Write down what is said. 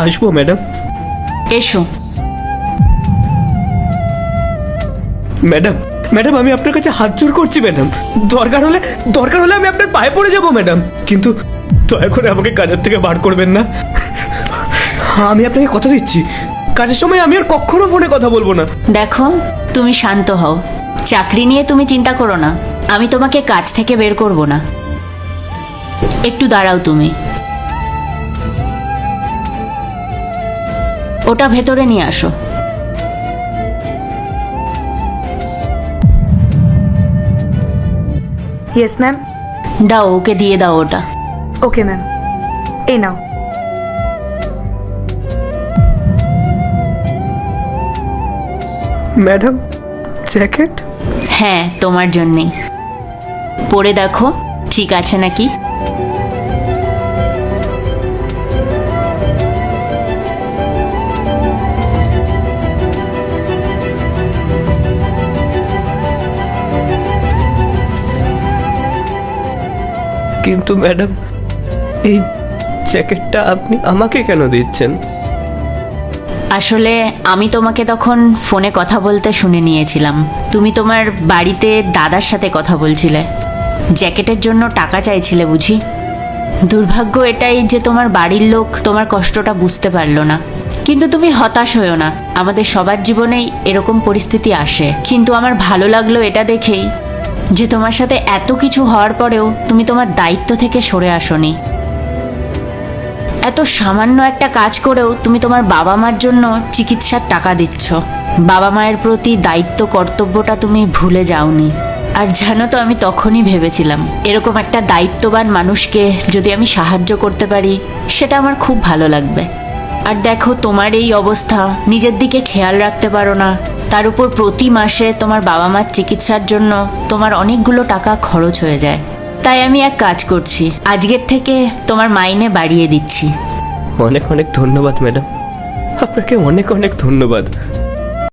আসবো ম্যাডাম। এসো। Madam madam আমি আপনার কাছে হাত জোর করছি ম্যাডাম, দরকার হলে আমি আপনার পায়ে পড়ে যাব ম্যাডাম, কিন্তু দয়া করে আমাকে কাজের থেকে বার করবেন না। আমি আপনাকে কথা দিচ্ছি, কাজের সময় আমি আর কখনো ফোনে কথা বলবো না। দেখো, তুমি শান্ত হও। চাকরি নিয়ে তুমি চিন্তা করো না, আমি তোমাকে কাজ থেকে বের করব না। একটু দাঁড়াও তুমি। ওটা ভেতরে নিয়ে আসো। Yes ma'am. দাও, ওকে দিয়ে দাও ওটা। ওকে ম্যাম, এই নাও। Madam jacket? হ্যাঁ, তোমার জন্যেই। পরে দেখো ঠিক আছে নাকি। কিন্তু ম্যাডাম এই জ্যাকেটটা আপনি আমাকে কেন দিচ্ছেন? আসলে আমি তোমাকে তখন ফোনে কথা বলতে শুনে নিয়েছিলাম। তুমি তোমার বাড়িতে দাদার সাথে কথা বলছিলে, জ্যাকেটের জন্য টাকা চাইছিলে বুঝি। দুর্ভাগ্য এটাই যে তোমার বাড়ির লোক তোমার কষ্টটা বুঝতে পারলো না। কিন্তু তুমি হতাশ হয়েও না, আমাদের সবার জীবনেই এরকম পরিস্থিতি আসে। কিন্তু আমার ভালো লাগলো এটা দেখেই যে তোমার সাথে এত কিছু হওয়ার পরেও তুমি তোমার দায়িত্ব থেকে সরে আসোনি। এত সামান্য একটা কাজ করেও তুমি তোমার বাবা মার জন্য চিকিৎসার টাকা দিচ্ছ। বাবা মায়ের প্রতি দায়িত্ব কর্তব্যটা তুমি ভুলে যাওনি। আর জানো তো, আমি তখনই ভেবেছিলাম এরকম একটা দায়িত্ববান মানুষকে যদি আমি সাহায্য করতে পারি, সেটা আমার খুব ভালো লাগবে। আর দেখো, তোমার এই অবস্থা, নিজের দিকে খেয়াল রাখতে পারো না, তার উপর প্রতি মাসে তোমার বাবা মার চিকিৎসার জন্য তোমার অনেকগুলো টাকা খরচ হয়ে যায়। তাই আমি এক কাজ করছি, আজকের থেকে তোমার মাইনে বাড়িয়ে দিচ্ছি। অনেক অনেক ধন্যবাদ ম্যাডাম, আপনাকে অনেক অনেক ধন্যবাদ।